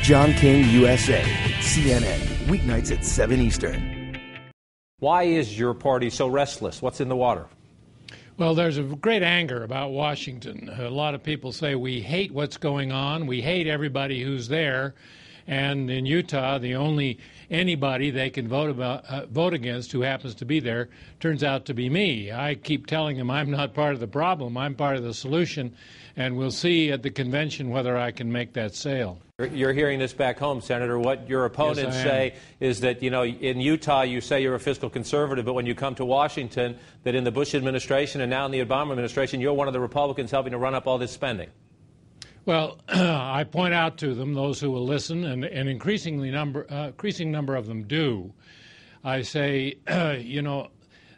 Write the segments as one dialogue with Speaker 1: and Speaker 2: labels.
Speaker 1: John King, USA, CNN, weeknights at 7 Eastern.
Speaker 2: Why is your party so restless? What's in the water?
Speaker 3: Well, there's a great anger about Washington. A lot of people say we hate what's going on. We hate everybody who's there. And in Utah, the only anybody they can vote against who happens to be there turns out to be me. I keep telling them I'm not part of the problem. I'm part of the solution. And we'll see at the convention whether I can make that sale.
Speaker 2: You're hearing this back home, Senator. What your opponents say is that, you know, in Utah you say you're a fiscal conservative, but when you come to Washington, that in the Bush administration and now in the Obama administration, you're one of the Republicans helping to run up all this spending.
Speaker 3: Well, I point out to them, those who will listen, and an increasing number of them do. I say, you know,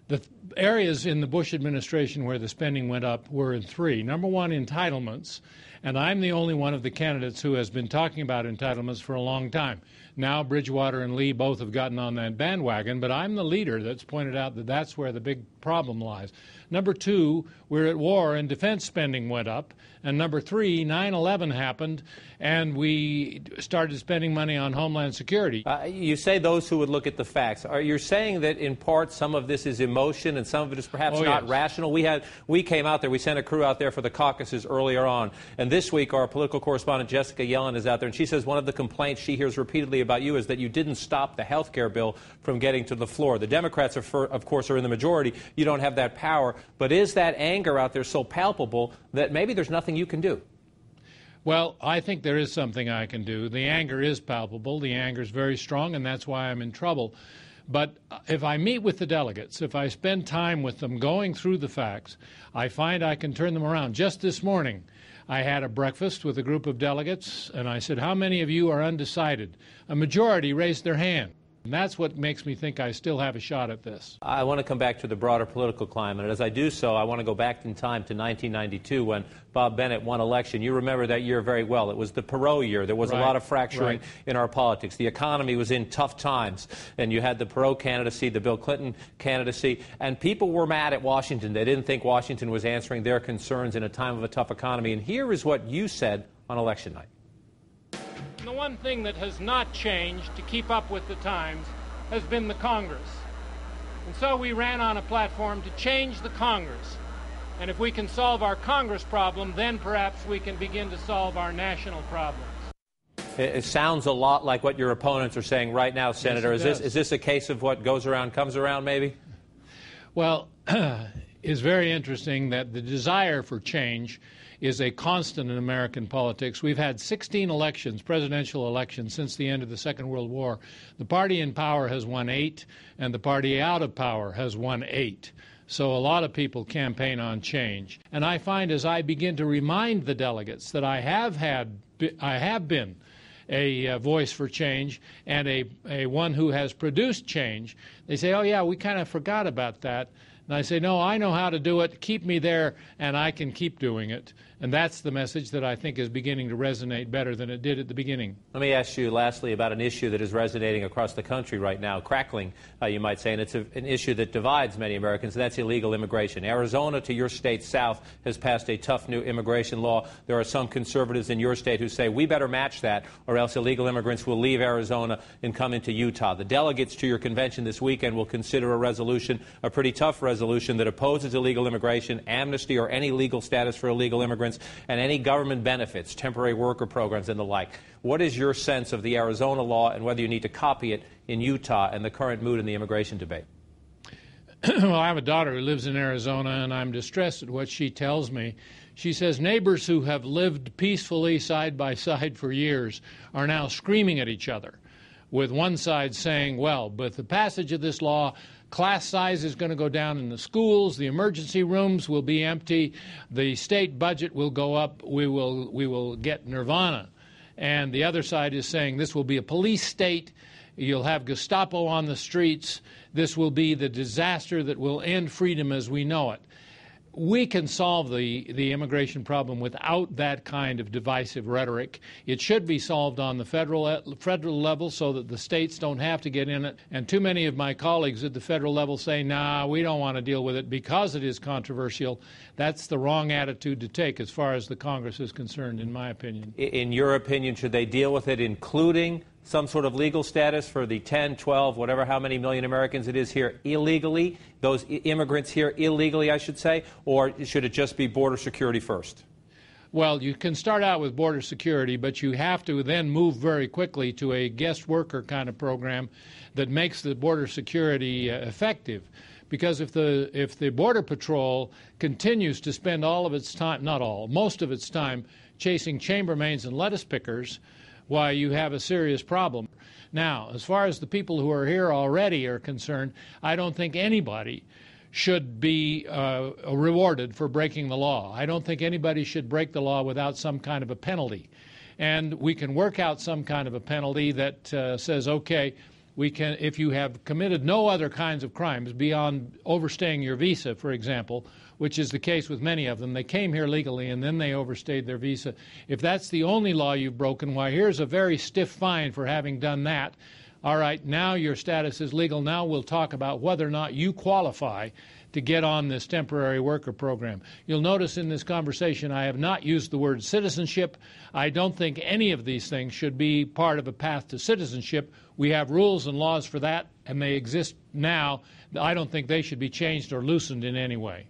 Speaker 3: the areas in the Bush administration where the spending went up were in three. Number one, entitlements. And I'm the only one of the candidates who has been talking about entitlements for a long time. Now Bridgewater and Lee both have gotten on that bandwagon, but I'm the leader that's pointed out that that's where the big problem lies. Number two, we're at war and defense spending went up. And number three, 9/11 happened, and we started spending money on Homeland Security.
Speaker 2: You say those who would look at the facts. Are you saying that in part some of this is emotion and some of it is perhaps not rational? We came out there, we sent a crew out there for the caucuses earlier on, and this week our political correspondent Jessica Yellen is out there, and she says one of the complaints she hears repeatedly about you is that you didn't stop the health care bill from getting to the floor. The Democrats, of course, are in the majority. You don't have that power. But is that anger out there so palpable that maybe there's nothing you can do?
Speaker 3: Well, I think there is something I can do. The anger is palpable. The anger is very strong, and that's why I'm in trouble. But if I meet with the delegates, if I spend time with them going through the facts, I find I can turn them around. Just this morning, I had a breakfast with a group of delegates, and I said, how many of you are undecided? A majority raised their hand. And that's what makes me think I still have a shot at this.
Speaker 2: I want to come back to the broader political climate. As I do so, I want to go back in time to 1992 when Bob Bennett won election. You remember that year very well. It was the Perot year. There was a lot of fracturing in our politics. The economy was in tough times. And you had the Perot candidacy, the Bill Clinton candidacy. And people were mad at Washington. They didn't think Washington was answering their concerns in a time of a tough economy. And here is what you said on election night.
Speaker 3: The one thing that has not changed to keep up with the times has been the Congress. And so we ran on a platform to change the Congress. And if we can solve our Congress problem, then perhaps we can begin to solve our national problems.
Speaker 2: It sounds a lot like what your opponents are saying right now, Senator.
Speaker 3: Yes,
Speaker 2: is this a case of what goes around comes around, maybe?
Speaker 3: Well, it's very interesting that the desire for change is a constant in American politics. We've had 16 elections, presidential elections, since the end of the Second World War. The party in power has won 8, and the party out of power has won 8. So a lot of people campaign on change. And I find as I begin to remind the delegates that I have been a voice for change and a one who has produced change, they say, oh, yeah, we kind of forgot about that. And I say, no, I know how to do it. Keep me there, and I can keep doing it. And that's the message that I think is beginning to resonate better than it did at the beginning.
Speaker 2: Let me ask you lastly about an issue that is resonating across the country right now, crackling, you might say, and it's an issue that divides many Americans, and that's illegal immigration. Arizona, to your state south, has passed a tough new immigration law. There are some conservatives in your state who say we better match that or else illegal immigrants will leave Arizona and come into Utah. The delegates to your convention this weekend will consider a resolution, a pretty tough resolution, that opposes illegal immigration, amnesty or any legal status for illegal immigrants, and any government benefits, temporary worker programs and the like. What is your sense of the Arizona law and whether you need to copy it in Utah and the current mood in the immigration debate?
Speaker 3: Well, I have a daughter who lives in Arizona, and I'm distressed at what she tells me. She says neighbors who have lived peacefully side by side for years are now screaming at each other, with one side saying, well, with the passage of this law, class size is going to go down in the schools, the emergency rooms will be empty, the state budget will go up, we will get nirvana. And the other side is saying this will be a police state, you'll have Gestapo on the streets, this will be the disaster that will end freedom as we know it. We can solve the immigration problem without that kind of divisive rhetoric. It should be solved on the federal level so that the states don't have to get in it. And too many of my colleagues at the federal level say, nah, we don't want to deal with it because it is controversial. That's the wrong attitude to take as far as the Congress is concerned, in my opinion.
Speaker 2: In your opinion, should they deal with it including some sort of legal status for the 10, 12, whatever, how many million Americans it is here illegally, those immigrants here illegally, I should say, or should it just be border security first?
Speaker 3: Well, you can start out with border security, but you have to then move very quickly to a guest worker kind of program that makes the border security effective. Because if the Border Patrol continues to spend all of its time, not all, most of its time chasing chambermaids and lettuce pickers, why, you have a serious problem. Now, as far as the people who are here already are concerned, I don't think anybody should be rewarded for breaking the law. I don't think anybody should break the law without some kind of a penalty. And we can work out some kind of a penalty that says, okay, we can, if you have committed no other kinds of crimes beyond overstaying your visa, for example, which is the case with many of them. They came here legally and then they overstayed their visa. If that's the only law you've broken, why, here's a very stiff fine for having done that. All right, now your status is legal. Now we'll talk about whether or not you qualify to get on this temporary worker program. You'll notice in this conversation I have not used the word citizenship. I don't think any of these things should be part of a path to citizenship. We have rules and laws for that, and they exist now. I don't think they should be changed or loosened in any way.